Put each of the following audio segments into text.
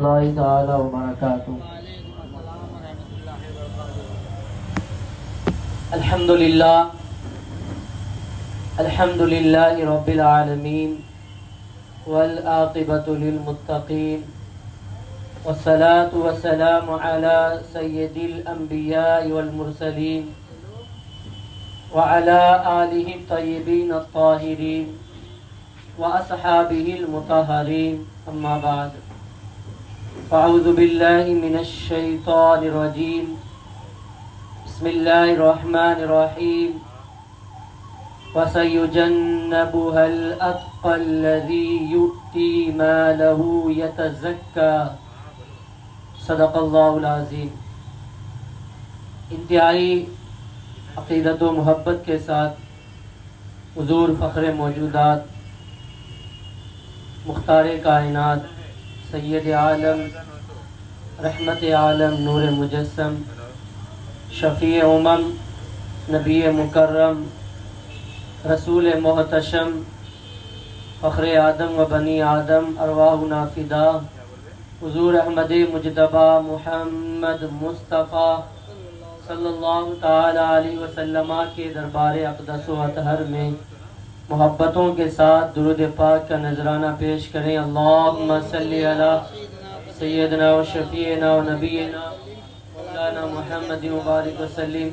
اللہ تعالی وبرکاتہ۔ الحمد للہ رب العالمین والعاقبۃ للمتقین والصلاة والسلام علی سید الانبیاء والمرسلین وعلی آلہ الطیبین الطاہرین واصحابہ المطہرین، اما بعد، فاعوذ باللہ من الشیطان الرجیم، بسم اللہ الرحمن الرحیم، وَسَيُجَنَّبُهَا الْأَتْقَى الَّذِي يُؤْتِي مَالَهُ يَتَزَكَّى، صدق اللہ العظیم۔ انتہائی عقیدت و محبت کے ساتھ حضور فخر موجودات، مختار کائنات، سید عالم، رحمت عالم، نور مجسم، شفیع امم، نبی مکرم، رسول محتشم، فخر آدم و بنی آدم، ارواحنا فدا، حضور احمد مجتبی محمد مصطفیٰ صلی اللہ تعالی علیہ وسلم کے دربار اقدس و اطہر میں محبتوں کے ساتھ درود پاک کا نذرانہ پیش کریں۔ اللہم صلی علی سیدنا و شفیعنا و نبینا مولانا محمد مبارک وسلم،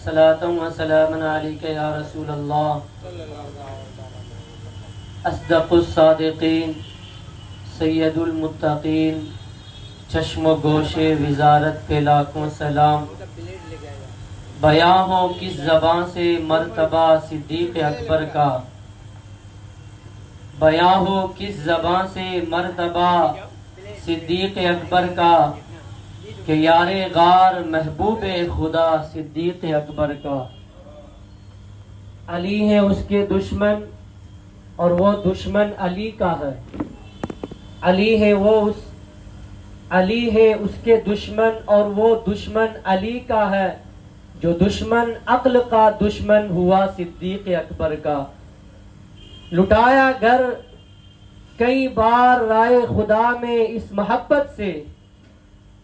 صلاۃ و سلام علیک یا رسول اللہ۔ اصدق الصادقین، سید المتقین، چشم و گوش وزارت پہ لاکھوں سلام۔ بیاں ہو کس زبان سے مرتبہ صدیق اکبر کا، بیاں ہو کس زبان سے مرتبہ صدیق اکبر کا، کہ یار غار محبوب خدا صدیق اکبر کا۔ علی ہے اس کے دشمن اور وہ دشمن علی کا ہے، علی ہے اس کے دشمن اور وہ دشمن علی کا ہے، جو دشمن عقل کا دشمن ہوا صدیق اکبر کا۔ لٹایا گھر کئی بار رائے خدا میں اس محبت سے،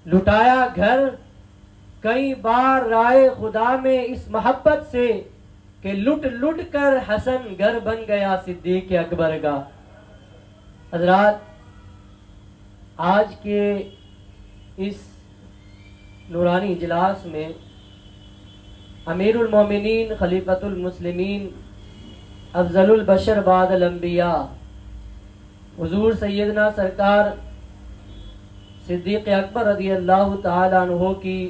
لٹایا گھر کئی بار رائے خدا میں اس محبت سے، کہ لٹ لٹ کر حسن گھر بن گیا صدیق اکبر کا۔ حضرات، آج کے اس نورانی اجلاس میں امیر المومنین، خلیفۃ المسلمین، افضل البشر بعد الانبیاء، حضور سیدنا سرکار صدیق اکبر رضی اللہ تعالیٰ عنہ کی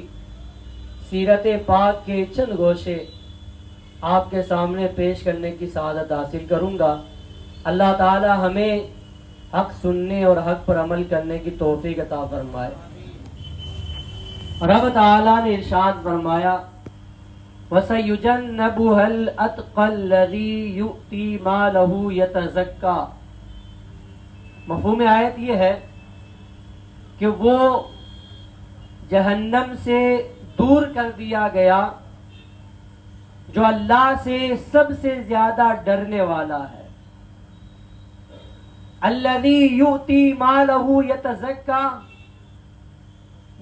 سیرت پاک کے چند گوشے آپ کے سامنے پیش کرنے کی سعادت حاصل کروں گا۔ اللہ تعالی ہمیں حق سننے اور حق پر عمل کرنے کی توفیق عطا فرمائے۔ رب تعالیٰ نے ارشاد فرمایا، وَسَيُجَنَّبُهَا الْأَتْقَى الَّذِي يُؤْتِي مَالَهُ يَتَزَكَّى۔ مفہوم آیت یہ ہے کہ وہ جہنم سے دور کر دیا گیا جو اللہ سے سب سے زیادہ ڈرنے والا ہے۔ الَّذِي يُؤْتِي مَالَهُ يَتَزَكَّى،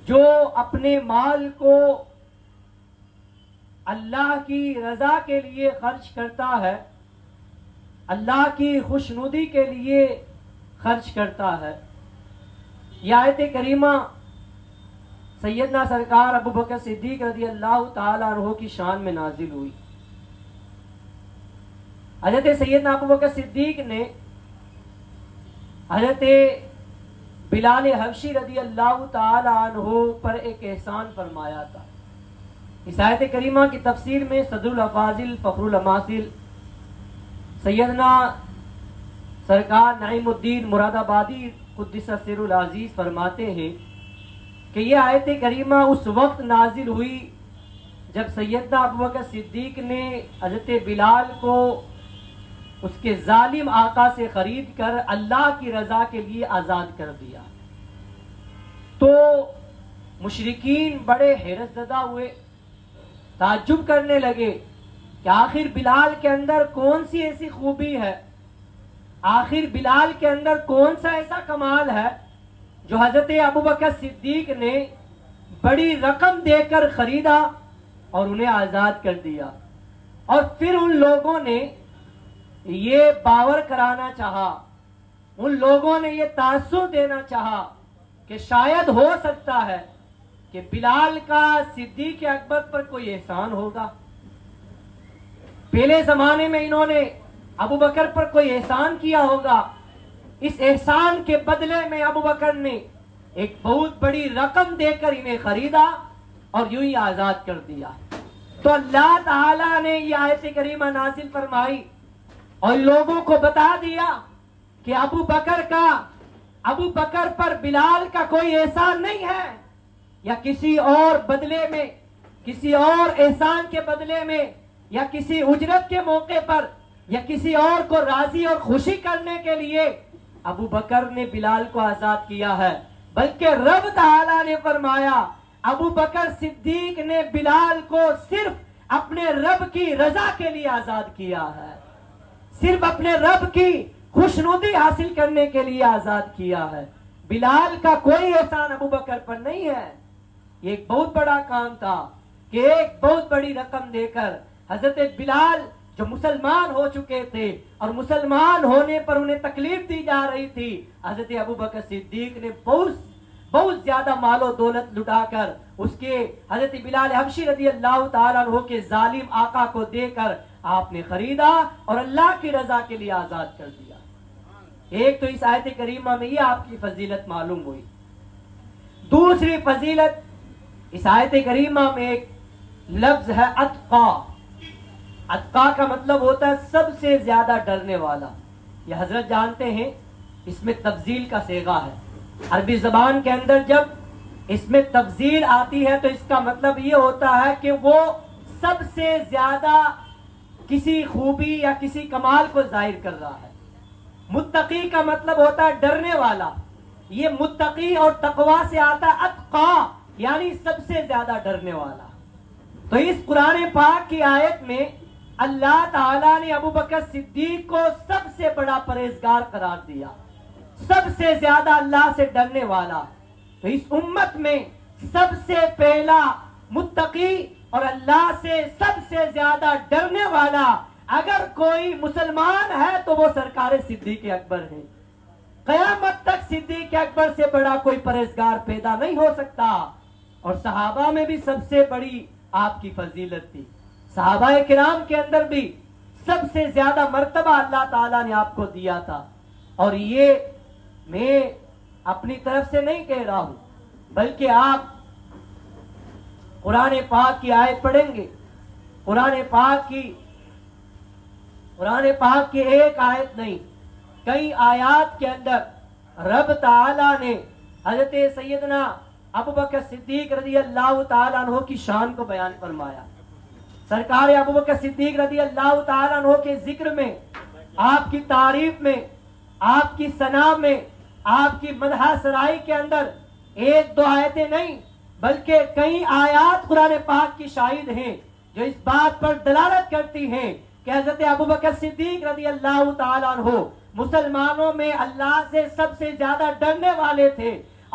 جو اپنے مال کو اللہ کی رضا کے لیے خرچ کرتا ہے، اللہ کی خوشنودی کے لیے خرچ کرتا ہے۔ یہ آیت کریمہ سیدنا سرکار ابو بکر صدیق رضی اللہ تعالیٰ عنہ کی شان میں نازل ہوئی۔ حضرت سیدنا ابو بکر صدیق نے حضرت بلال حبشی رضی اللہ تعالیٰ عنہ پر ایک احسان فرمایا تھا۔ اس آیت کریمہ کی تفسیر میں صدر الافاضل، فخر الاماثل سیدنا سرکار نعیم الدین مراد آبادی قدس سر العزیز فرماتے ہیں کہ یہ آیت کریمہ اس وقت نازل ہوئی جب سیدنا ابوبکر صدیق نے حضرت بلال کو اس کے ظالم آقا سے خرید کر اللہ کی رضا کے لیے آزاد کر دیا۔ تو مشرکین بڑے حیرت زدہ ہوئے، تعجب کرنے لگے کہ آخر بلال کے اندر کون سی ایسی خوبی ہے، آخر بلال کے اندر کون سا ایسا کمال ہے جو حضرت ابو بکر صدیق نے بڑی رقم دے کر خریدا اور انہیں آزاد کر دیا، اور پھر ان لوگوں نے یہ باور کرانا چاہا، ان لوگوں نے یہ تاثر دینا چاہا کہ شاید ہو سکتا ہے کہ بلال کا صدیق اکبر پر کوئی احسان ہوگا، پہلے زمانے میں انہوں نے ابو بکر پر کوئی احسان کیا ہوگا، اس احسان کے بدلے میں ابو بکر نے ایک بہت بڑی رقم دے کر انہیں خریدا اور یوں ہی آزاد کر دیا۔ تو اللہ تعالیٰ نے یہ آیت کریمہ نازل فرمائی اور لوگوں کو بتا دیا کہ ابو بکر پر بلال کا کوئی احسان نہیں ہے، یا کسی اور بدلے میں، کسی اور احسان کے بدلے میں، یا کسی اجرت کے موقع پر، یا کسی اور کو راضی اور خوشی کرنے کے لیے ابو بکر نے بلال کو آزاد کیا ہے، بلکہ رب تعالیٰ نے فرمایا ابو بکر صدیق نے بلال کو صرف اپنے رب کی رضا کے لیے آزاد کیا ہے، صرف اپنے رب کی خوشنودی حاصل کرنے کے لیے آزاد کیا ہے۔ بلال کا کوئی احسان ابو بکر پر نہیں ہے۔ یہ ایک بہت بڑا کام تھا کہ ایک بہت بڑی رقم دے کر حضرت بلال جو مسلمان ہو چکے تھے اور مسلمان ہونے پر انہیں تکلیف دی جا رہی تھی، حضرت ابو بکر صدیق نے بہت زیادہ مال و دولت لٹا کر اس کے حضرت بلال حبشی رضی اللہ تعالیٰ عنہ کے ظالم آقا کو دے کر آپ نے خریدا اور اللہ کی رضا کے لیے آزاد کر دیا۔ ایک تو اس آیت کریمہ میں یہ آپ کی فضیلت معلوم ہوئی۔ دوسری فضیلت اس آیت کریمہ میں ایک لفظ ہے اتقا۔ اتقا کا مطلب ہوتا ہے سب سے زیادہ ڈرنے والا۔ یہ حضرت جانتے ہیں اس میں تفضیل کا صیغہ ہے۔ عربی زبان کے اندر جب اس میں تفضیل آتی ہے تو اس کا مطلب یہ ہوتا ہے کہ وہ سب سے زیادہ کسی خوبی یا کسی کمال کو ظاہر کر رہا ہے۔ متقی کا مطلب ہوتا ہے ڈرنے والا۔ یہ متقی اور تقوی سے آتا ہے اتقا، یعنی سب سے زیادہ ڈرنے والا۔ تو اس قرآن پاک کی آیت میں اللہ تعالیٰ نے ابو بکر صدیق کو سب سے بڑا پرہیزگار قرار دیا، سب سے زیادہ اللہ سے ڈرنے والا۔ تو اس امت میں سب سے پہلا متقی اور اللہ سے سب سے زیادہ ڈرنے والا اگر کوئی مسلمان ہے تو وہ سرکار صدیق اکبر ہے۔ قیامت تک صدیق اکبر سے بڑا کوئی پرہیزگار پیدا نہیں ہو سکتا۔ اور صحابہ میں بھی سب سے بڑی آپ کی فضیلت تھی۔ صحابہ کرام کے اندر بھی سب سے زیادہ مرتبہ اللہ تعالیٰ نے آپ کو دیا تھا۔ اور یہ میں اپنی طرف سے نہیں کہہ رہا ہوں، بلکہ آپ قرآن پاک کی آیت پڑھیں گے، قرآن پاک کی ایک آیت نہیں کئی آیات کے اندر رب تعالیٰ نے حضرت سیدنا ابو بکر صدیق رضی اللہ تعالیٰ عنہ کی شان کو بیان فرمایا۔ سرکار ابو بکر صدیق رضی اللہ تعالیٰ عنہ کے ذکر میں، آپ کی تعریف میں، آپ کی ثنا میں، آپ کی مدح سرائی کے اندر ایک دو آیتیں نہیں بلکہ کئی آیات قرآن پاک کی شاہد ہیں جو اس بات پر دلالت کرتی ہیں کہ حضرت ابو بکر صدیق رضی اللہ تعالیٰ عنہ مسلمانوں میں اللہ سے سب سے زیادہ ڈرنے والے تھے،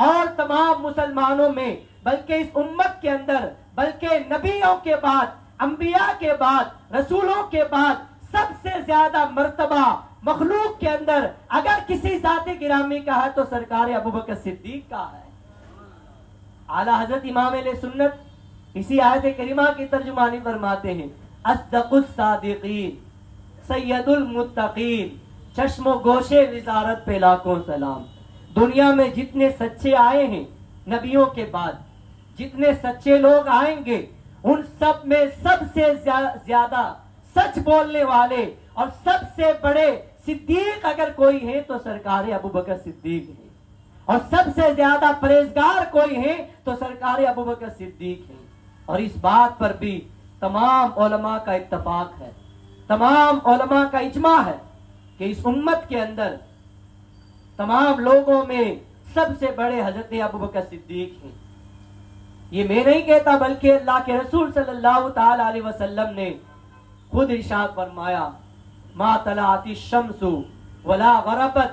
اور تمام مسلمانوں میں بلکہ اس امت کے اندر، بلکہ نبیوں کے بعد، انبیاء کے بعد، رسولوں کے بعد سب سے زیادہ مرتبہ مخلوق کے اندر اگر کسی ذات گرامی کا ہے تو سرکار ابو بکر صدیق کا ہے۔ اعلیٰ حضرت امام علیہ سنت اسی آیت کریمہ کی ترجمانی فرماتے ہیں، اصدق الصادقین سید المتقین، چشم و گوشے وزارت پہ لاکھوں سلام۔ دنیا میں جتنے سچے آئے ہیں نبیوں کے بعد، جتنے سچے لوگ آئیں گے، ان سب میں سب سے زیادہ سچ بولنے والے اور سب سے بڑے صدیق اگر کوئی ہے تو سرکار ابو بکر صدیق ہے، اور سب سے زیادہ پرہیزگار کوئی ہے تو سرکار ابو بکر صدیق ہے۔ اور اس بات پر بھی تمام علماء کا اتفاق ہے، تمام علماء کا اجماع ہے کہ اس امت کے اندر تمام لوگوں میں سب سے بڑے حضرت ابو بکر صدیق ہیں۔ یہ میں نہیں کہتا بلکہ اللہ کے رسول صلی اللہ تعالی علیہ وسلم نے خود ارشاد فرمایا، ما طلعت الشمس ولا غربت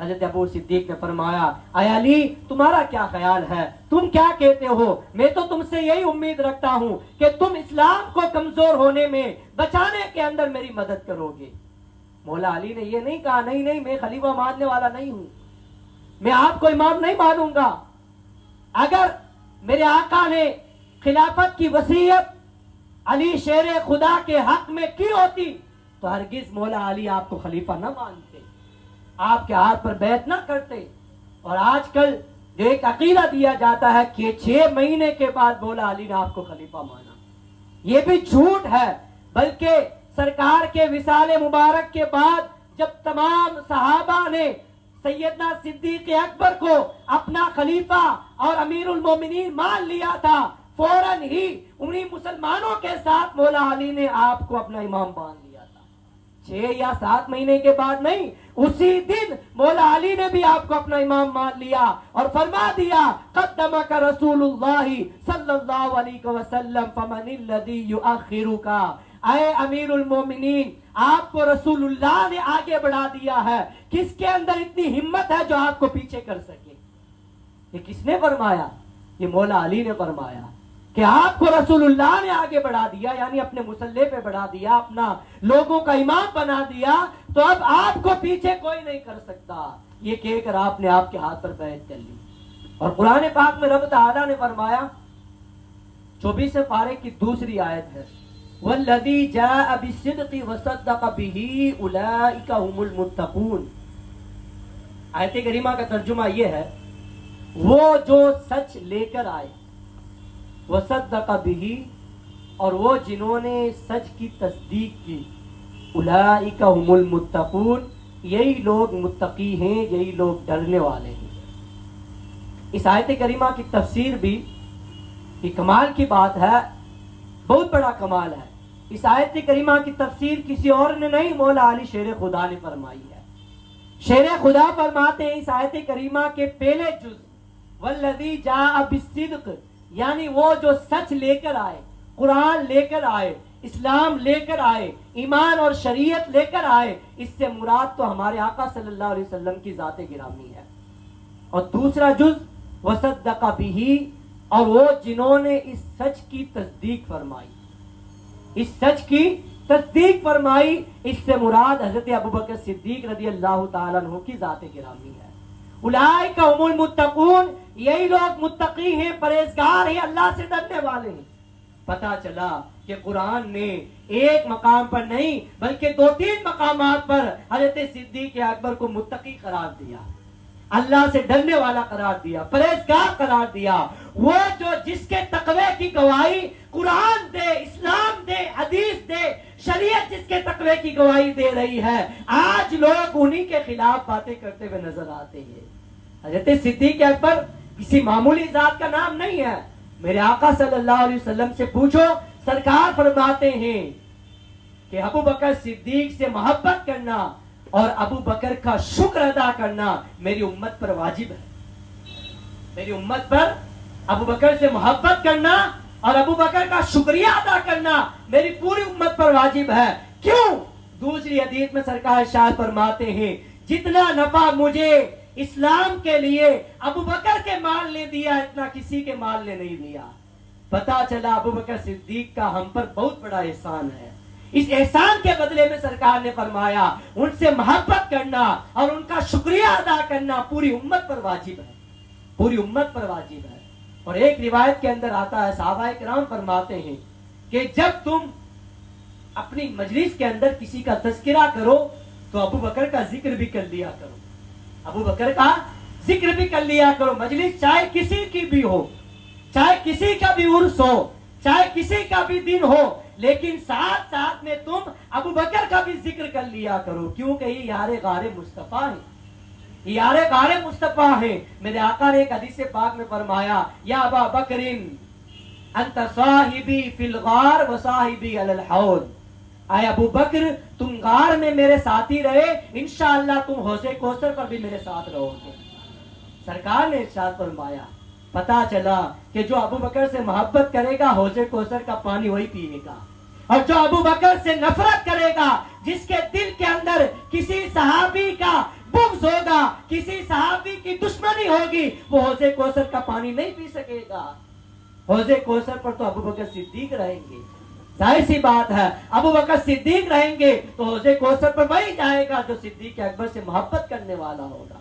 حضرت ابو صدیق نے فرمایا اے علی تمہارا کیا خیال ہے, تم کیا کہتے ہو؟ میں تو تم سے یہی امید رکھتا ہوں کہ تم اسلام کو کمزور ہونے میں بچانے کے اندر میری مدد کرو گے. مولا علی نے یہ نہیں کہا نہیں نہیں میں خلیفہ ماننے والا نہیں ہوں, میں آپ کو امام نہیں مانوں گا. اگر میرے آقا نے خلافت کی وصیت علی شیر خدا کے حق میں کی ہوتی تو ہرگز مولا علی آپ کو خلیفہ نہ مانتے, آپ کے ہاتھ پر بیعت نہ کرتے. اور آج کل جو ایک عقیدہ دیا جاتا ہے کہ 6 مہینے کے بعد مولا علی نے آپ کو خلیفہ مانا, یہ بھی جھوٹ ہے. بلکہ سرکار کے وصال مبارک کے بعد جب تمام صحابہ نے سیدنا صدیق اکبر کو اپنا خلیفہ اور امیر المومنین مان لیا تھا, فوراً ہی انہی مسلمانوں کے ساتھ مولا علی نے آپ کو اپنا امام مان لیا تھا. 6 یا 7 مہینے کے بعد نہیں, اسی دن مولا علی نے بھی آپ کو اپنا امام مان لیا اور فرما دیا قدمک رسول اللہ صلی اللہ علیہ وسلم فمن الذی یؤخرک. اے امیر المومنین, آپ کو رسول اللہ نے آگے بڑھا دیا ہے, کس کے اندر اتنی ہمت ہے جو آپ کو پیچھے کر سکے؟ یہ کس نے فرمایا؟ یہ مولا علی نے فرمایا کہ آپ کو رسول اللہ نے آگے بڑھا دیا, یعنی اپنے مسلح پہ بڑھا دیا, اپنا لوگوں کا امام بنا دیا, تو اب آپ کو پیچھے کوئی نہیں کر سکتا. یہ کہہ کر آپ نے آپ کے ہاتھ پر بیعت کر لی. اور قرآن پاک میں رب تعالیٰ نے فرمایا 24 پارے کی دوسری آیت ہے وَالَّذِي جَاءَ بِالصِّدْقِ وَصَدَّقَ بِهِ أُولَئِكَ هُمُ الْمُتَّقُونَ. آیت کریمہ کا ترجمہ یہ ہے وہ جو سچ لے کر آئے, وَصَدَّقَ بِهِ, اور وہ جنہوں نے سچ کی تصدیق کی, أُولَئِكَ هُمُ الْمُتَّقُونَ, یہی لوگ متقی ہیں, یہی لوگ ڈرنے والے ہیں. اس آیت کریمہ کی تفسیر بھی یہ کمال کی بات ہے, بہت بڑا کمال ہے. اس آیت کریمہ کی تفسیر کسی اور نے نہیں, مولا علی شیر خدا نے فرمائی ہے. شیر خدا فرماتے ہیں اس آیت کریمہ کے پہلے جز والذی جاء بالصدق, یعنی وہ جو سچ لے کر آئے, قرآن لے کر آئے, اسلام لے کر آئے, ایمان اور شریعت لے کر آئے, اس سے مراد تو ہمارے آقا صلی اللہ علیہ وسلم کی ذات گرامی ہے. اور دوسرا جز وصدق بہ, اور وہ جنہوں نے اس سچ کی تصدیق فرمائی, اس سچ کی تصدیق فرمائی, اس سے مراد حضرت ابوبکر صدیق رضی اللہ تعالیٰ عنہ کی ذات گرامی ہے. اولئک هم المتقون, یہی لوگ متقی ہیں, پرہیزگار ہیں, اللہ سے ڈرنے والے ہیں. پتہ چلا کہ قرآن نے ایک مقام پر نہیں بلکہ 2-3 مقامات پر حضرت صدیق اکبر کو متقی قرار دیا, اللہ سے ڈرنے والا قرار دیا, پرہیزگار قرار دیا. وہ جو جس کے تقوی کی گواہی قرآن دے, اسلام دے, حدیث دے, شریعت جس کے تقوی کی گواہی دے رہی ہے, آج لوگ انہی کے خلاف باتیں کرتے ہوئے نظر آتے ہیں. حضرت صدیق اکبر کسی معمولی ذات کا نام نہیں ہے. میرے آقا صلی اللہ علیہ وسلم سے پوچھو, سرکار فرماتے ہیں کہ ابو بکر صدیق سے محبت کرنا اور ابو بکر کا شکر ادا کرنا میری امت پر واجب ہے. میری امت پر ابو بکر سے محبت کرنا اور ابو بکر کا شکریہ ادا کرنا میری پوری امت پر واجب ہے. کیوں؟ دوسری حدیث میں سرکار ارشاد فرماتے ہیں جتنا نفع مجھے اسلام کے لیے ابو بکر کے مال نے دیا اتنا کسی کے مال نے نہیں دیا. پتا چلا ابو بکر صدیق کا ہم پر بہت بڑا احسان ہے. اس احسان کے بدلے میں سرکار نے فرمایا ان سے محبت کرنا اور ان کا شکریہ ادا کرنا پوری امت پر واجب ہے, پوری امت پر واجب ہے. اور ایک روایت کے اندر آتا ہے, صحابہ کرام فرماتے ہیں کہ جب تم اپنی مجلس کے اندر کسی کا تذکرہ کرو تو ابو بکر کا ذکر بھی کر لیا کرو, ابو بکر کا ذکر بھی کر لیا کرو. مجلس چاہے کسی کی بھی ہو, چاہے کسی کا بھی عرس ہو, چاہے کسی کا بھی دن ہو, لیکن ساتھ ساتھ میں تم ابو بکر کا بھی ذکر کر لیا کرو, کیونکہ یہ یار غار مصطفیٰ ہیں, یار غار مصطفیٰ ہیں. میرے آقا نے ایک حدیث پاک میں فرمایا یا ابا بکر انت صاحبی فی الغار و صاحبی علی الحوض, اے ابو بکر تم غار میں میرے ساتھی رہے, انشاءاللہ تم حوض کوثر پر بھی میرے ساتھ رہو گے. سرکار نے ارشاد فرمایا. پتا چلا کہ جو ابو بکر سے محبت کرے گا حوض کوثر کا پانی وہی پیے گا, اور جو ابو بکر سے نفرت کرے گا, جس کے دل کے اندر کسی صحابی کا بغض ہوگا, کسی صحابی کی دشمنی ہوگی, وہ حوض کوثر کا پانی نہیں پی سکے گا. حوض کوثر پر تو ابو بکر صدیق رہیں گے, ظاہر سی بات ہے ابو بکر صدیق رہیں گے تو حوض کوثر پر وہی جائے گا جو صدیق اکبر سے محبت کرنے والا ہوگا.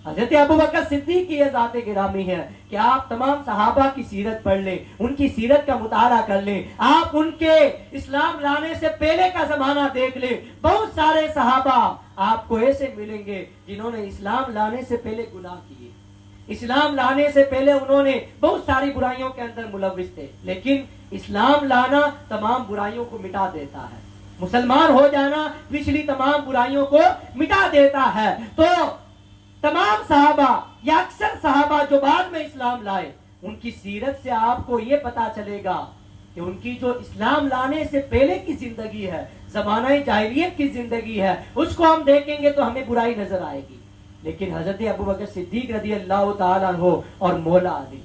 حضرت ابو بکر صدیق کی یہ ذات گرامی ہے کہ آپ تمام صحابہ کی سیرت پڑھ لیں, ان کی سیرت کا مطالعہ کر لیں, آپ ان کے اسلام لانے سے پہلے کا زمانہ دیکھ لیں. بہت سارے صحابہ آپ کو ایسے ملیں گے جنہوں نے اسلام لانے سے پہلے گناہ کیے, اسلام لانے سے پہلے انہوں نے بہت ساری برائیوں کے اندر ملوث تھے, لیکن اسلام لانا تمام برائیوں کو مٹا دیتا ہے. مسلمان ہو جانا پچھلی تمام برائیوں کو مٹا دیتا ہے. تو تمام صحابہ یا اکثر صحابہ جو بعد میں اسلام لائے, ان کی سیرت سے آپ کو یہ پتا چلے گا کہ ان کی جو اسلام لانے سے پہلے کی زندگی ہے, زمانہ جاہلیت کی زندگی ہے, اس کو ہم دیکھیں گے تو ہمیں برائی نظر آئے گی. لیکن حضرت ابو بکر صدیق رضی اللہ تعالیٰ عنہ اور مولا علی,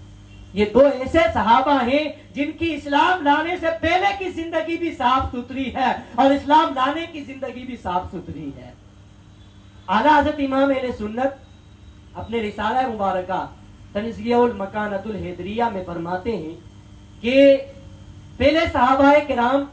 یہ دو ایسے صحابہ ہیں جن کی اسلام لانے سے پہلے کی زندگی بھی صاف ستھری ہے اور اسلام لانے کی زندگی بھی صاف ستھری ہے. اعلیٰ حضرت امام اہل سنت اپنے رسالہ مبارکہ تنزیہ المکانۃ الحیدریہ میں فرماتے ہیں کہ پہلے صحابہ کرام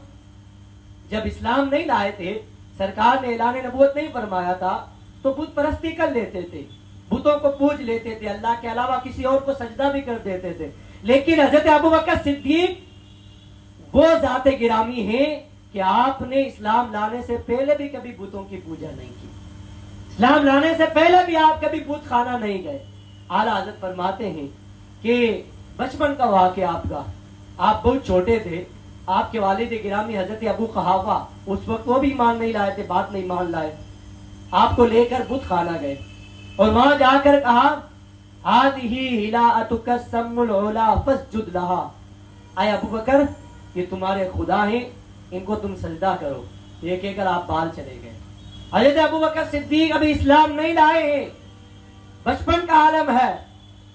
جب اسلام نہیں لائے تھے, سرکار نے اعلان نبوت نہیں فرمایا تھا, تو بت پرستی کر لیتے تھے, بتوں کو پوج لیتے تھے, اللہ کے علاوہ کسی اور کو سجدہ بھی کر دیتے تھے. لیکن حضرت ابو بکر صدیق وہ ذات گرامی ہیں کہ آپ نے اسلام لانے سے پہلے بھی کبھی بتوں کی پوجا نہیں کی, اسلام لانے سے پہلے بھی آپ کبھی بت خانہ نہیں گئے. اعلیٰ حضرت فرماتے ہیں کہ بچپن کا واقعہ آپ کا, آپ بہت چھوٹے تھے, آپ کے والد گرامی حضرت ابو قحافہ اس وقت وہ بھی ایمان نہیں لائے تھے, بات نہیں مان لائے, آپ کو لے کر بت خانہ گئے اور وہاں جا کر کہا هذه هلاءتك السم العلا فاسجد لها, اے ابو بکر یہ تمہارے خدا ہیں, ان کو تم سجدہ کرو. یہ کہہ کر آپ باہر چلے گئے. حضرت ابو بکر صدیق ابھی اسلام نہیں لائے ہیں, بچپن کا عالم ہے,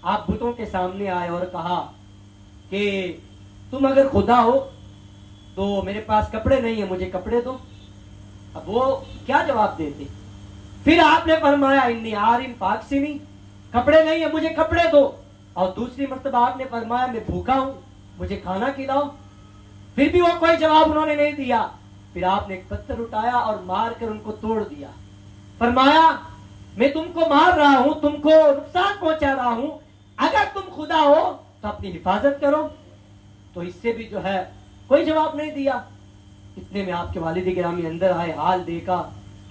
آپ بتوں کے سامنے آئے اور کہا کہ تم اگر خدا ہو تو میرے پاس کپڑے نہیں ہیں, مجھے کپڑے دو. اب وہ کیا جواب دیتے؟ پھر آپ نے فرمایا انی عارن فاکسنی, کپڑے نہیں ہیں مجھے کپڑے دو. اور دوسری مرتبہ آپ نے فرمایا میں بھوکا ہوں, مجھے کھانا کھلاؤ. پھر بھی وہ کوئی جواب انہوں نے نہیں دیا. پھر آپ نے ایک پتھر اٹھایا اور مار کر ان کو توڑ دیا. فرمایا میں تم کو مار رہا ہوں, تم کو نقصان پہنچا رہا ہوں, اگر تم خدا ہو تو اپنی حفاظت کرو. تو اس سے بھی جو ہے کوئی جواب نہیں دیا. اتنے میں آپ کے والد گرامی اندر آئے, حال دیکھا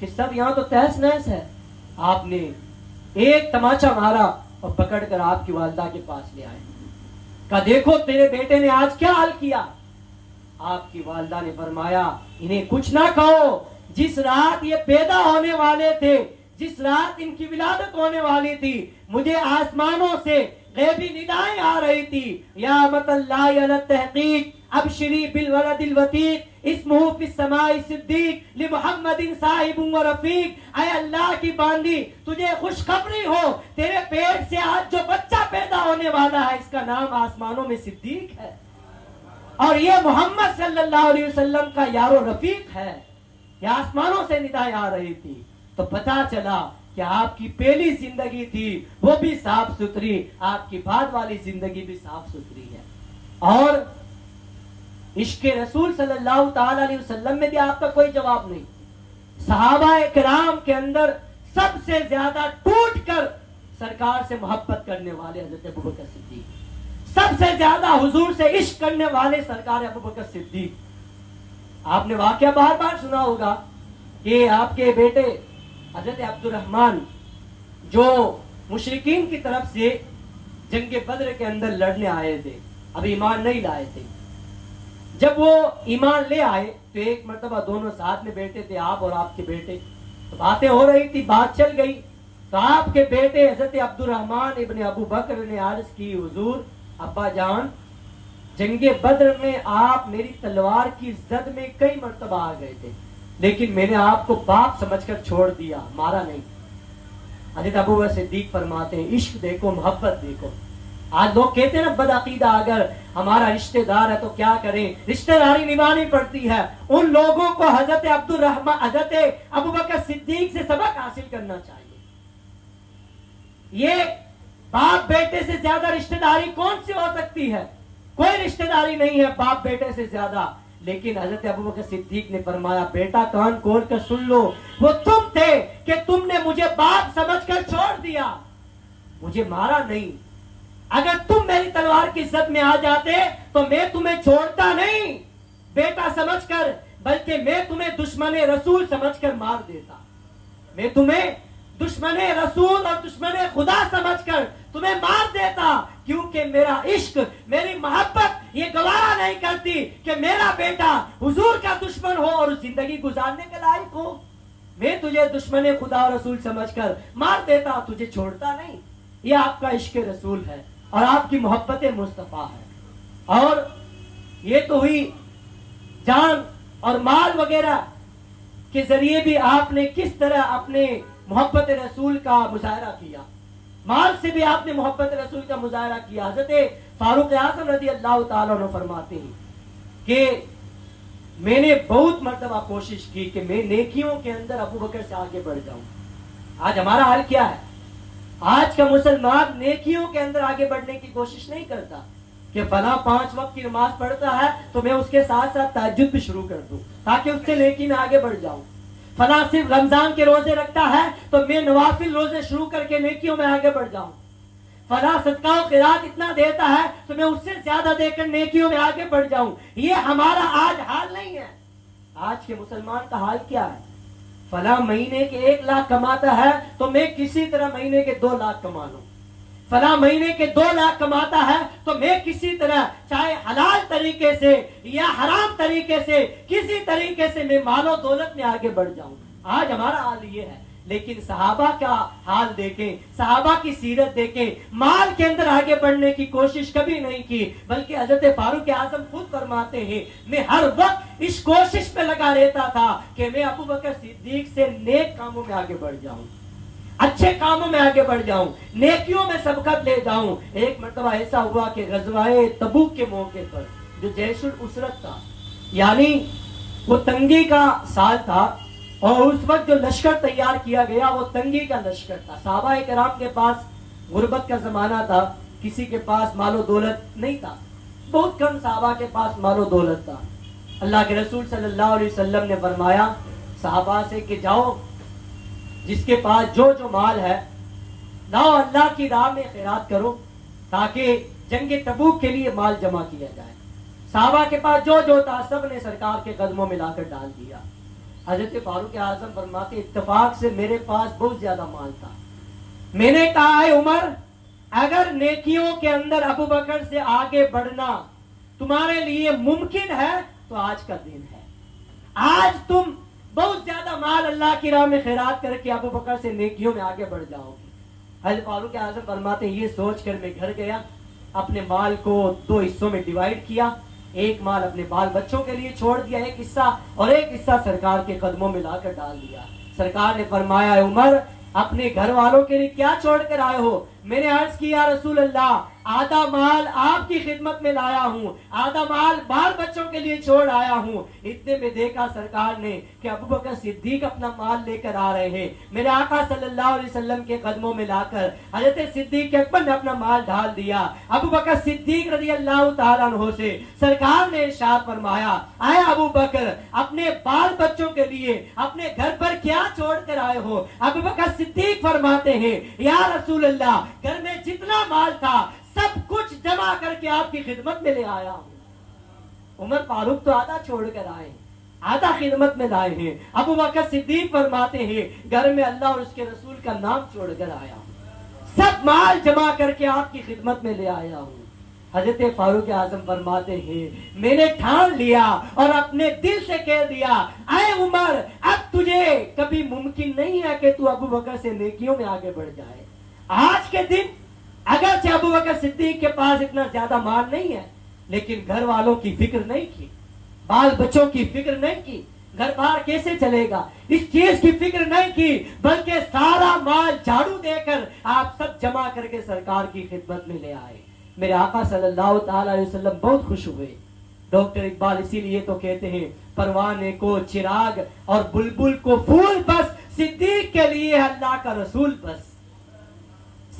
کہ سب یہاں تو تہس نہس ہے. آپ نے ایک تماچا مارا اور پکڑ کر آپ کی والدہ کے پاس لے آئے, کہا دیکھو تیرے بیٹے نے آج کیا حال کیا. آپ کی والدہ نے فرمایا انہیں کچھ نہ کہو, جس رات یہ پیدا ہونے والے تھے, جس رات ان کی ولادت ہونے والی تھی, مجھے آسمانوں سے غیبی ندائیں آ رہی تھی, یا مت اللہ علی التحقیق ابشری بالولد الوتیق اسمہ فی السماء صدیق لمحمد صاحب و رفیق. اے اللہ کی باندی تجھے خوشخبری ہو, تیرے پیٹ سے آج جو بچہ پیدا ہونے والا ہے اس کا نام آسمانوں میں صدیق ہے, اور یہ محمد صلی اللہ علیہ وسلم کا یار و رفیق ہے. یہ آسمانوں سے ندائیں آ رہی تھی. تو پتا چلا کہ آپ کی پہلی زندگی تھی وہ بھی صاف ستھری, آپ کی بعد والی زندگی بھی صاف ستھری ہے. اور عشق رسول صلی اللہ تعالی علیہ وسلم میں بھی آپ کا کوئی جواب نہیں. صحابہ کرام کے اندر سب سے زیادہ ٹوٹ کر سرکار سے محبت کرنے والے حضرت ابو بکر صدیق, سب سے زیادہ حضور سے عشق کرنے والے سرکار ابو بکر صدیق. آپ نے واقعہ بار بار سنا ہوگا کہ آپ کے بیٹے حضرت عبد الرحمن جو مشرکین کی طرف سے جنگ بدر کے اندر لڑنے آئے تھے, اب ایمان نہیں لائے تھے. جب وہ ایمان لے آئے تو ایک مرتبہ دونوں ساتھ میں بیٹھے تھے, آپ اور آپ کے بیٹے, تو باتیں ہو رہی تھی, بات چل گئی. تو آپ کے بیٹے حضرت عبد الرحمن ابن ابو بکر نے عرض کی حضور ابا جان جنگ بدر میں آپ میری تلوار کی زد میں کئی مرتبہ آ گئے تھے, لیکن میں نے آپ کو باپ سمجھ کر چھوڑ دیا, مارا نہیں. حضرت ابو بکر صدیق فرماتے ہیں عشق دیکھو, محبت دیکھو. آج لوگ کہتے ہیں نا بد عقیدہ اگر ہمارا رشتہ دار ہے تو کیا کریں, رشتہ داری نبھانی پڑتی ہے. ان لوگوں کو حضرت ابو بکر صدیق سے سبق حاصل کرنا چاہیے. یہ باپ بیٹے سے زیادہ رشتہ داری کون سی ہو سکتی ہے؟ کوئی رشتہ داری نہیں ہے باپ بیٹے سے زیادہ. لیکن حضرت ابوبکر صدیق نے فرمایا بیٹا کان کھول کر سن لو، وہ تم تھے کہ تم نے مجھے باپ سمجھ کر چھوڑ دیا، مجھے مارا نہیں. اگر تم میری تلوار کی زد میں آ جاتے تو میں تمہیں چھوڑتا نہیں بیٹا سمجھ کر، بلکہ میں تمہیں دشمن رسول سمجھ کر مار دیتا. میں تمہیں دشمن رسول اور دشمن خدا سمجھ کر تمہیں مار دیتا، کیونکہ میرا عشق، میری محبت یہ گوارا نہیں کرتی کہ میرا بیٹا حضور کا دشمن ہو اور زندگی گزارنے کے لائق ہو. میں تجھے دشمن خدا اور رسول سمجھ کر مار دیتا، تجھے چھوڑتا نہیں. یہ آپ کا عشق رسول ہے اور آپ کی محبت مصطفیٰ ہے. اور یہ تو ہوئی جان اور مال وغیرہ کے ذریعے بھی آپ نے کس طرح اپنے محبت رسول کا مظاہرہ کیا. مال سے بھی آپ نے محبت رسول کا مظاہرہ کیا. حضرت فاروق اعظم رضی اللہ تعالیٰ عنہ فرماتے ہیں کہ میں نے بہت مرتبہ کوشش کی کہ میں نیکیوں کے اندر ابوبکر سے آگے بڑھ جاؤں. آج ہمارا حال کیا ہے؟ آج کا مسلمان نیکیوں کے اندر آگے بڑھنے کی کوشش نہیں کرتا کہ فلاں 5 وقت کی نماز پڑھتا ہے تو میں اس کے ساتھ ساتھ تہجد بھی شروع کر دوں تاکہ اس سے نیکی میں آگے بڑھ جاؤں. فلاں صرف رمضان کے روزے رکھتا ہے تو میں نوافل روزے شروع کر کے نیکیوں میں آگے بڑھ جاؤں. فلاں صدقہ و خیرات اتنا دیتا ہے تو میں اس سے زیادہ دے کر نیکیوں میں آگے بڑھ جاؤں. یہ ہمارا آج حال نہیں ہے. آج کے مسلمان کا حال کیا ہے؟ فلاں مہینے کے 1 لاکھ کماتا ہے تو میں کسی طرح مہینے کے 2 لاکھ کما لوں. فلاں مہینے کے 2 لاکھ کماتا ہے تو میں کسی طرح چاہے حلال طریقے سے یا حرام طریقے سے کسی طریقے سے میں مال و دولت میں آگے بڑھ جاؤں. آج ہمارا حال یہ ہے. لیکن صحابہ کا حال دیکھیں، صحابہ کی سیرت دیکھیں، مال کے اندر آگے بڑھنے کی کوشش کبھی نہیں کی، بلکہ حضرت فاروق اعظم خود فرماتے ہیں میں ہر وقت اس کوشش پہ لگا رہتا تھا کہ میں ابوبکر صدیق سے نیک کاموں میں آگے بڑھ جاؤں، اچھے کاموں میں آگے بڑھ جاؤں، نیکیوں میں سبقت لے جاؤں. ایک مرتبہ ایسا ہوا کہ غزوہ تبوک کے موقع پر جو جیش الاسرت تھا، یعنی وہ تنگی کا سال تھا اور اس وقت جو لشکر تیار کیا گیا وہ تنگی کا لشکر تھا. صحابہ کرام کے پاس غربت کا زمانہ تھا، کسی کے پاس مال و دولت نہیں تھا، بہت کم صحابہ کے پاس مال و دولت تھا. اللہ کے رسول صلی اللہ علیہ وسلم نے فرمایا صحابہ سے کہ جاؤ، جس کے پاس جو مال ہے لاؤ، اللہ کی راہ میں خیرات کرو تاکہ جنگ تبوک کے لیے مال جمع کیا جائے. صحابہ کے پاس جو تھا سب نے سرکار کے قدموں میں لا کر ڈال دیا. حضرت فاروق اعظم فرماتے اتفاق سے میرے پاس بہت زیادہ مال تھا. میں نے کہا ہے عمر، اگر نیکیوں کے اندر ابوبکر سے آگے بڑھنا تمہارے لیے ممکن ہے تو آج کا دن ہے. آج تم بہت زیادہ مال اللہ کی راہ میں خیرات کر کے ابوبکر سے نیکیوں میں آگے بڑھ جاؤ گے. حضرت فاروق اعظم فرماتے یہ سوچ کر میں گھر گیا، اپنے مال کو 2 حصوں میں ڈیوائیڈ کیا. ایک مال اپنے بال بچوں کے لیے چھوڑ دیا ایک حصہ، اور ایک حصہ سرکار کے قدموں میں لا کر ڈال دیا. سرکار نے فرمایا عمر اپنے گھر والوں کے لیے کیا چھوڑ کر آئے ہو؟ میں نے عرض کیا رسول اللہ آدھا مال آپ کی خدمت میں لایا ہوں، آدھا مال بال بچوں کے لیے چھوڑ آیا ہوں. اتنے میں دیکھا سرکار نے کہ ابوبکر صدیق اپنا مال لے کر آ رہے ہیں. میرے آقا صلی اللہ علیہ وسلم کے قدموں میں لا کر حضرت صدیق اکبر نے اپنا مال ڈال دیا. ابوبکر صدیق رضی اللہ تعالیٰ عنہ سے سرکار نے ارشاد فرمایا اے ابوبکر اپنے بال بچوں کے لیے اپنے گھر پر کیا چھوڑ کر آئے ہو؟ ابوبکر صدیق فرماتے ہیں یا رسول اللہ گھر میں جتنا مال تھا سب کچھ جمع کر کے آپ کی خدمت میں لے آیا ہوں. عمر فاروق تو آدھا چھوڑ کر آئے، آدھا خدمت میں لائے ہیں. ابوبکر صدیق فرماتے ہیں گھر میں اللہ اور اس کے رسول کا نام چھوڑ کر آیا ہوں، سب مال جمع کر کے آپ کی خدمت میں لے آیا ہوں. حضرت فاروق اعظم فرماتے ہیں میں نے ٹھان لیا اور اپنے دل سے کہہ دیا اے عمر اب تجھے کبھی ممکن نہیں ہے کہ تو ابوبکر سے نیکیوں میں آگے بڑھ جائے. آج کے دن اگرچہ ابوبکر صدیق کے پاس اتنا زیادہ مال نہیں ہے، لیکن گھر والوں کی فکر نہیں کی، بال بچوں کی فکر نہیں کی، گھر بار کیسے چلے گا اس چیز کی فکر نہیں کی، بلکہ سارا مال جھاڑو دے کر آپ سب جمع کر کے سرکار کی خدمت میں لے آئے. میرے آقا صلی اللہ تعالی علیہ وسلم بہت خوش ہوئے. ڈاکٹر اقبال اسی لیے تو کہتے ہیں پروانے کو چراغ اور بلبل کو پھول بس، صدیق کے لیے اللہ کا رسول بس.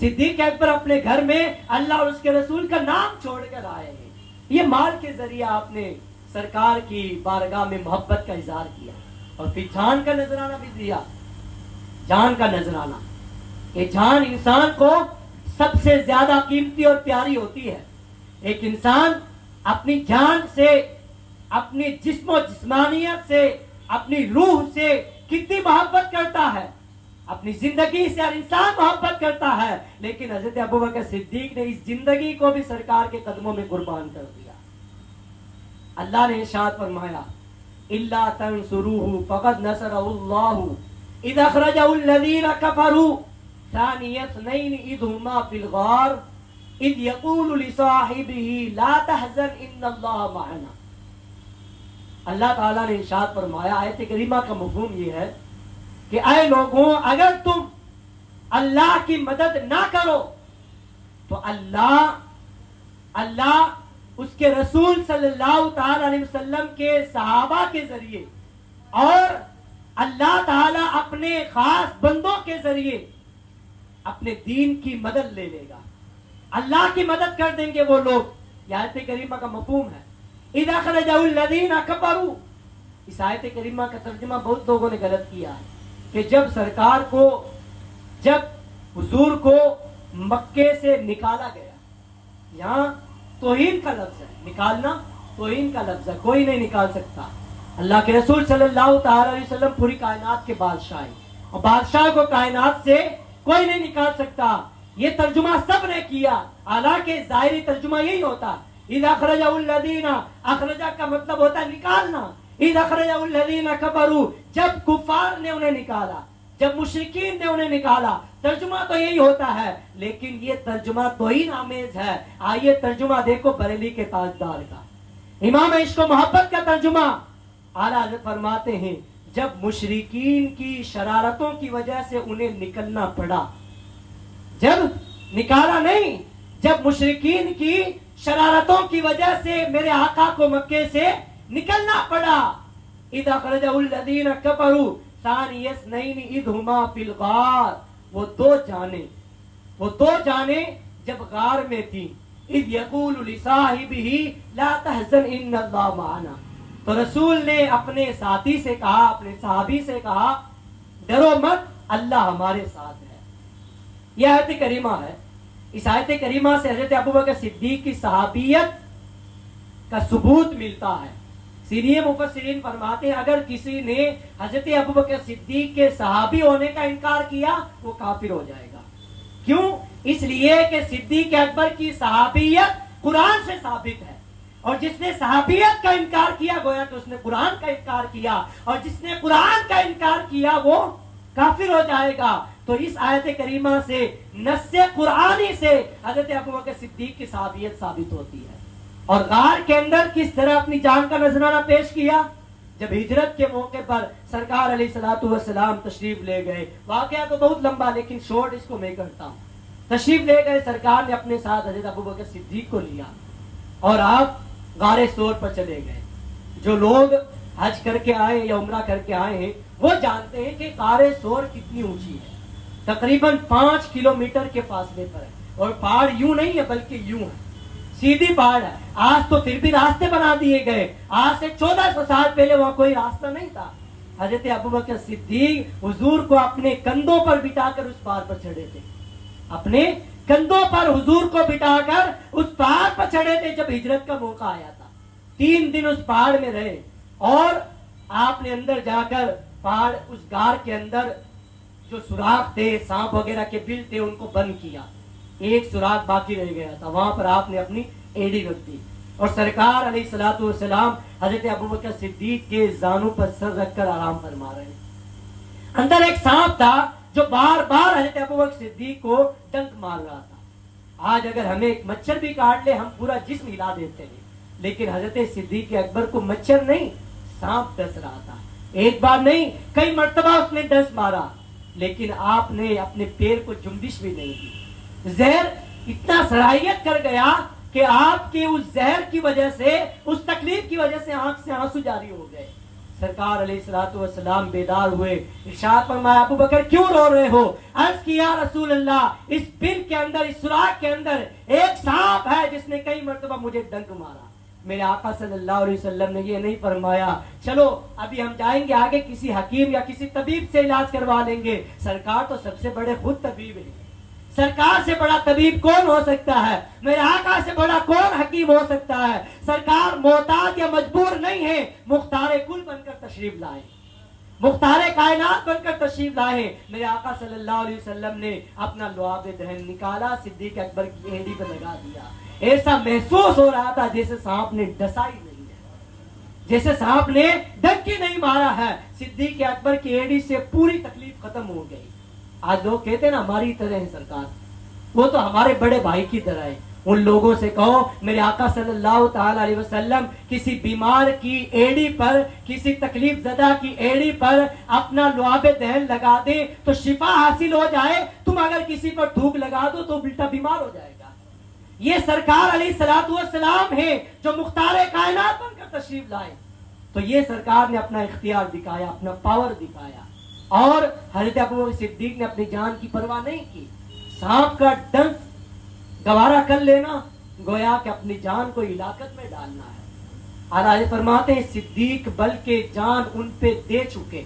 صدیق اکبر اپنے گھر میں اللہ اور اس کے رسول کا نام چھوڑ کر آئے ہیں. یہ مال کے ذریعے آپ نے سرکار کی بارگاہ میں محبت کا اظہار کیا اور پھر جان کا نذرانہ بھی دیا. جان کا نذرانہ، کہ جان انسان کو سب سے زیادہ قیمتی اور پیاری ہوتی ہے. ایک انسان اپنی جان سے، اپنی جسم و جسمانیت سے، اپنی روح سے کتنی محبت کرتا ہے. اپنی زندگی سے ہر انسان محبت کرتا ہے، لیکن حضرت ابوبکر صدیق نے اس زندگی کو بھی سرکار کے قدموں میں قربان کر دیا. اللہ نے ارشاد فرمایا الا تنصروه فقد نصره الله اذ اخرجه الذين كفروا ثاني اثنين اذ هما في الغار اذ يقول لصاحبه لا تحزن ان الله معنا. اللہ تعالیٰ نے ارشاد فرمایا، آیت کریمہ کا مفہوم یہ ہے کہ اے لوگوں، اگر تم اللہ کی مدد نہ کرو تو اللہ اس کے رسول صلی اللہ تعالی علیہ وسلم کے صحابہ کے ذریعے اور اللہ تعالیٰ اپنے خاص بندوں کے ذریعے اپنے دین کی مدد لے لے گا. اللہ کی مدد کر دیں گے وہ لوگ. یہ آیت کریمہ کا مفہوم ہے. اذا خرجوا الذين كفروا. اس آیت کریمہ کا ترجمہ بہت لوگوں نے غلط کیا ہے کہ جب حضور کو مکے سے نکالا گیا. یہاں توہین کا لفظ ہے، نکالنا توہین کا لفظ ہے، کوئی نہیں نکال سکتا. اللہ کے رسول صلی اللہ تعالی علیہ وسلم پوری کائنات کے بادشاہ ہیں اور بادشاہ کو کائنات سے کوئی نہیں نکال سکتا. یہ ترجمہ سب نے کیا، حالانکہ ظاہری ترجمہ یہی ہوتا. اذا اخرجوا الذين، اخرجا کا مطلب ہوتا ہے نکالنا. اذا اخرجوا الذين كفروا، جب کفار نے انہیں نکالا، جب مشرکین نے انہیں نکالا. ترجمہ تو یہی ہوتا ہے، لیکن یہ ترجمہ توہین آمیز ہے. آئیے ترجمہ دیکھو بریلی کے تاجدار کا، امام عشق و محبت کا ترجمہ. اعلیٰ حضرت فرماتے ہیں جب مشرکین کی شرارتوں کی وجہ سے انہیں نکلنا پڑا، جب نکالا نہیں، جب مشرکین کی شرارتوں کی وجہ سے میرے آقا کو مکے سے نکلنا پڑا. اذا خرجوا الذين كفروا ثاني اثنين اذ هما في الغار. وہ دو جانیں جب غار میں تھی. اذ يقول لصاحبه لا تحزن ان الله معنا. تو رسول نے اپنے ساتھی سے کہا، اپنے صحابی سے کہا ڈرو مت، اللہ ہمارے ساتھ ہے. یہ آیت کریمہ ہے. اس آیت کریمہ سے حضرت ابوبکر صدیق کی صحابیت کا ثبوت ملتا ہے. سینئر مفسرین فرماتے ہیں اگر کسی نے حضرت ابوبکر صدیق کے صحابی ہونے کا انکار کیا وہ کافر ہو جائے گا. کیوں؟ اس لیے کہ صدیق اکبر کی صحابیت قرآن سے ثابت ہے، اور جس نے صحابیت کا انکار کیا گویا کہ اس نے قرآن کا انکار کیا، اور جس نے قرآن کا انکار کیا وہ کافر ہو جائے گا. تو اس آیت کریمہ سے نص قرآنی سے حضرت ابوبکر صدیق کی صحابیت ثابت ہوتی ہے. اور غار کے اندر کس طرح اپنی جان کا نذرانہ پیش کیا؟ جب ہجرت کے موقع پر سرکار علیہ الصلوۃ والسلام تشریف لے گئے. واقعہ تو بہت لمبا لیکن شورٹ اس کو میں کرتا ہوں. تشریف لے گئے، سرکار نے اپنے ساتھ حضرت ابوبکر صدیق کو لیا اور آپ غار ثور پر چلے گئے. جو لوگ حج کر کے آئے یا عمرہ کر کے آئے ہیں وہ جانتے ہیں کہ غار ثور کتنی اونچی ہے. تقریباً 5 کلومیٹر کے فاصلے پر ہے، اور پہاڑ یوں نہیں ہے بلکہ یوں ہے، سیدھی پہاڑ ہے. آج تو پھر بھی راستے بنا دیے گئے، آج سے 1400 سال پہلے وہاں کوئی راستہ نہیں تھا. حضرت ابوبکر صدیق حضور کو اپنے کندھوں پر بٹھا کر اس پہاڑ پر چڑھے تھے. اپنے کندھوں پر حضور کو بٹھا کر اس پہاڑ پر چڑھے تھے جب ہجرت کا موقع آیا تھا. 3 دن اس پہاڑ میں رہے اور آپ نے اندر جا کر پہاڑ اس غار کے اندر جو سوراخ تھے، سانپ وغیرہ کے بل تھے، ان کو بند کیا. ایک سوراخ باقی رہ گیا تھا، وہاں پر آپ نے اپنی ایڑی رکھ دی اور سرکار علیہ الصلوۃ والسلام حضرت ابوبکر صدیق کے زانوں پر سر رکھ کر آرام فرما رہے ہیں. اندر ایک سانپ تھا جو بار بار حضرت ابوبکر صدیق کو ڈنک مار رہا تھا. آج اگر ہمیں ایک مچھر بھی کاٹ لے ہم پورا جسم ہلا دیتے ہیں، لیکن حضرت صدیق اکبر کو مچھر نہیں سانپ ڈس رہا تھا. ایک بار نہیں کئی مرتبہ اس نے ڈس مارا، لیکن آپ نے اپنے پیر کو جنبش بھی نہیں دی. زہر اتنا صلاحیت کر گیا کہ آپ کے اس زہر کی وجہ سے، اس تکلیف کی وجہ سے آنکھ سے آنسو جاری ہو گئے. سرکار علیہ الصلوۃ والسلام بیدار ہوئے, ارشاد فرمایا ابو بکر کیوں رو رہے ہو؟ عرض کیا یا رسول اللہ, اس بل کے اندر, اس سوراخ کے اندر ایک سانپ ہے جس نے کئی مرتبہ مجھے ڈنک مارا. میرے آقا صلی اللہ علیہ وسلم نے یہ نہیں فرمایا چلو ابھی ہم جائیں گے آگے کسی حکیم یا کسی طبیب سے علاج کروا لیں گے. سرکار تو سب سے بڑے خود طبیب ہیں, سرکار سے بڑا طبیب کون ہو سکتا ہے؟ میرے آقا سے بڑا کون حکیم ہو سکتا ہے؟ سرکار محتاج یا مجبور نہیں ہے, مختار کل بن کر تشریف لائے, مختار کائنات بن کر تشریف لائے. میرے آقا صلی اللہ علیہ وسلم نے اپنا لعاب دہن نکالا, صدیق اکبر کی ایڑی پہ لگا دیا. ایسا محسوس ہو رہا تھا جیسے سانپ نے ڈسا ہی نہیں ہے, جیسے سانپ نے ڈنک ہی نہیں مارا ہے. صدیق اکبر کی ایڑی سے پوری تکلیف ختم ہو گئی. آج لوگ کہتے ہیں نا ہماری طرح ہے سرکار, وہ تو ہمارے بڑے بھائی کی طرح ہے. ان لوگوں سے کہو میرے آقا صلی اللہ تعالی علیہ وسلم کسی بیمار کی ایڑی پر, کسی تکلیف زدہ کی ایڑی پر اپنا لعاب دہن لگا دیں تو شفا حاصل ہو جائے. تم اگر کسی پر تھوک لگا دو تو الٹا بیمار ہو جائے گا. یہ سرکار علیہ الصلوۃ والسلام ہے جو مختار کائنات بن کر تشریف لائے. تو یہ سرکار نے اپنا اختیار دکھایا, اپنا پاور دکھایا, اور حضرت ابوبکر صدیق نے اپنی جان کی پرواہ نہیں کی. سانپ کا ڈنک گوارا کر لینا گویا کہ اپنی جان کو ہلاکت میں ڈالنا ہے. آج فرماتے ہیں صدیق بلکہ جان ان پہ دے چکے,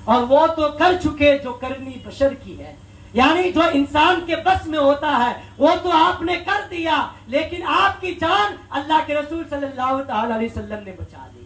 اور وہ تو کر چکے جو کرنی بشر کی ہے. یعنی جو انسان کے بس میں ہوتا ہے وہ تو آپ نے کر دیا, لیکن آپ کی جان اللہ کے رسول صلی اللہ تعالی علیہ وسلم نے بچا لی.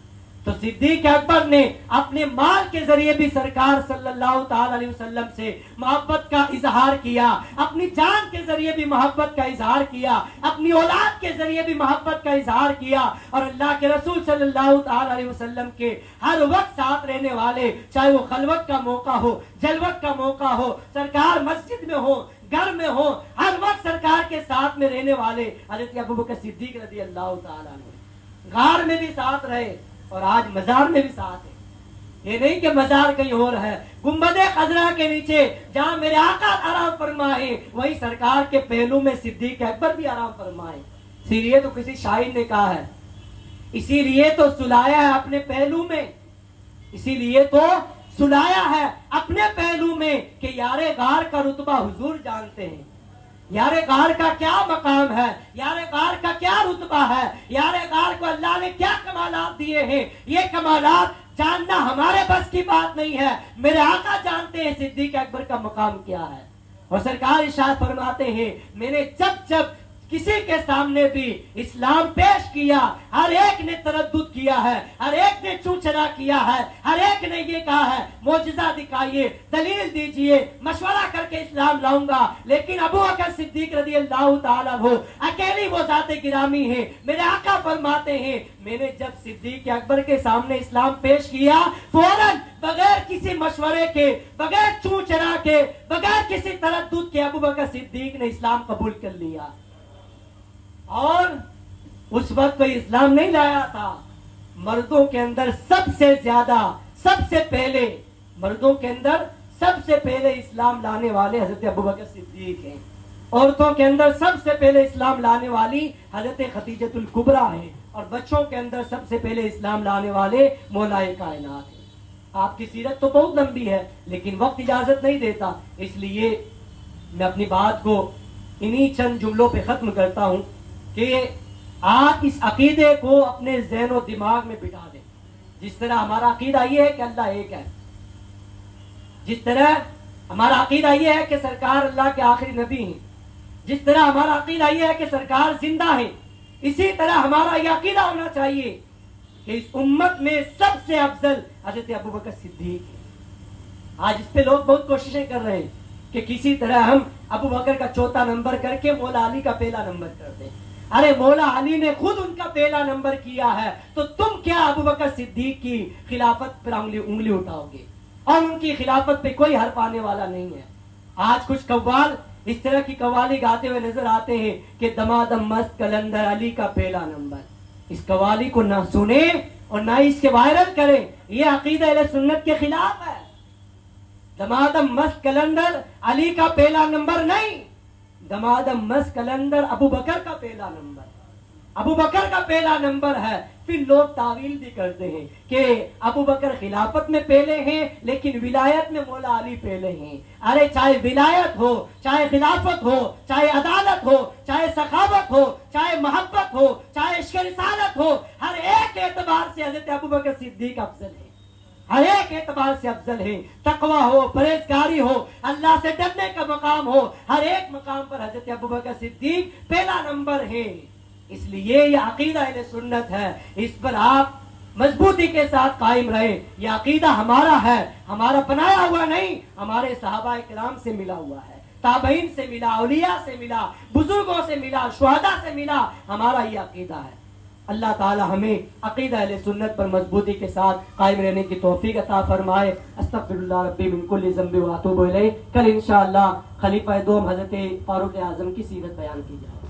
تو صدیق اکبر نے اپنے مال کے ذریعے بھی سرکار صلی اللہ تعالی علیہ وسلم سے محبت کا اظہار کیا, اپنی جان کے ذریعے بھی محبت کا اظہار کیا, اپنی اولاد کے ذریعے بھی محبت کا اظہار کیا. اور اللہ کے رسول صلی اللہ تعالی علیہ وسلم کے ہر وقت ساتھ رہنے والے, چاہے وہ خلوت کا موقع ہو, جلوت کا موقع ہو, سرکار مسجد میں ہو, گھر میں ہو, ہر وقت سرکار کے ساتھ میں رہنے والے حضرت ابوبکر صدیق رضی اللہ تعالی عنہ غار میں بھی ساتھ رہے اور آج مزار میں بھی ساتھ ہے. یہ نہیں کہ مزار کہیں اور ہے, گنبد خضرا کے نیچے جہاں میرے آقا آرام فرمائے وہی سرکار کے پہلو میں صدیق اکبر بھی آرام فرمائے. اسی لیے تو کسی شاعر نے کہا ہے, اسی لیے تو سلایا ہے اپنے پہلو میں, اسی لیے تو سلایا ہے اپنے پہلو میں کہ یار غار کا رتبہ حضور جانتے ہیں. یار غار کا کیا مقام ہے, یار غار کا کیا رتبہ ہے, یار غار کو اللہ نے کیا کمالات دیے ہیں, یہ کمالات جاننا ہمارے بس کی بات نہیں ہے. میرے آقا جانتے ہیں صدیق اکبر کا مقام کیا ہے. اور سرکار ارشاد فرماتے ہیں میں نے جب جب کسی کے سامنے بھی اسلام پیش کیا ہر ایک نے تردد کیا ہے, ہر ایک نے چوچرا کیا ہے, ہر ایک نے یہ کہا ہے معجزہ دکھائیے, دلیل دیجئے, مشورہ کر کے اسلام لاؤں گا. لیکن ابو بکر صدیق رضی اللہ تعالیٰ عنہ اکیلی وہ ذات گرامی ہے. میرے آقا فرماتے ہیں میں نے جب صدیق اکبر کے سامنے اسلام پیش کیا فوراً بغیر کسی مشورے کے, بغیر چوچرا کے, بغیر کسی تردد کے ابو بکر صدیق نے اسلام قبول کر لیا. اور اس وقت کوئی اسلام نہیں لایا تھا. مردوں کے اندر سب سے زیادہ, سب سے پہلے, مردوں کے اندر سب سے پہلے اسلام لانے والے حضرت ابوبکر صدیق ہیں. عورتوں کے اندر سب سے پہلے اسلام لانے والی حضرت خدیجۃ الکبریٰ ہیں. اور بچوں کے اندر سب سے پہلے اسلام لانے والے مولائے کائنات ہیں. آپ کی سیرت تو بہت لمبی ہے لیکن وقت اجازت نہیں دیتا, اس لیے میں اپنی بات کو انہی چند جملوں پہ ختم کرتا ہوں کہ آپ اس عقیدے کو اپنے ذہن و دماغ میں بٹھا دیں. جس طرح ہمارا عقیدہ یہ ہے کہ اللہ ایک ہے, جس طرح ہمارا عقیدہ یہ ہے کہ سرکار اللہ کے آخری نبی ہیں, جس طرح ہمارا عقیدہ یہ ہے کہ سرکار زندہ ہیں, اسی طرح ہمارا یہ عقیدہ ہونا چاہیے کہ اس امت میں سب سے افضل حضرت ابوبکر صدیق ہیں. آج اس پہ لوگ بہت کوششیں کر رہے ہیں کہ کسی طرح ہم ابوبکر کا چوتھا نمبر کر کے مولا علی کا پہلا نمبر کر دیں. ارے مولا علی نے خود ان کا پہلا نمبر کیا ہے تو تم کیا ابوبکر صدیق کی خلافت پر انگلی اٹھاؤ گے؟ اور ان کی خلافت پہ کوئی حرف آنے والا نہیں ہے. آج کچھ قوال اس طرح کی قوالی گاتے ہوئے نظر آتے ہیں کہ دمادم مست کلندر علی کا پہلا نمبر. اس قوالی کو نہ سنیں اور نہ اس کے وائرل کریں, یہ عقیدہ اہل سنت کے خلاف ہے. دمادم مست کلندر علی کا پہلا نمبر نہیں, دمادم مست کلندر ابو بکر کا پہلا نمبر. ابو بکر کا پہلا نمبر ہے. پھر لوگ تعویل بھی کرتے ہیں کہ ابو بکر خلافت میں پہلے ہیں لیکن ولایت میں مولا علی پہلے ہیں. ارے چاہے ولایت ہو، چاہے خلافت ہو، چاہے عدالت ہو، چاہے سخاوت ہو، چاہے محبت ہو، چاہے عشق رسالت ہو، ہر ایک اعتبار سے حضرت ابو بکر صدیق افضل ہے. ہر ایک اعتبار سے افضل ہے. تقوی ہو، پرہیزگاری ہو، اللہ سے ڈرنے کا مقام ہو، ہر ایک مقام پر حضرت ابو بکر صدیق پہلا نمبر ہے. اس لیے یہ عقیدہ اہل سنت ہے، اس پر آپ مضبوطی کے ساتھ قائم رہے. یہ عقیدہ ہمارا ہے، ہمارا بنایا ہوا نہیں، ہمارے صحابہ کرام سے ملا ہوا ہے، تابعین سے ملا، اولیاء سے ملا، بزرگوں سے ملا، شہداء سے ملا. ہمارا یہ عقیدہ ہے. اللہ تعالی ہمیں عقیدہ اہل سنت پر مضبوطی کے ساتھ قائم رہنے کی توفیق عطا فرمائے. استغفر اللہ ربی من کل ذنب و اتوب الیہ. کل انشاءاللہ خلیفہ دوم حضرت فاروق اعظم کی سیرت بیان کی جائے.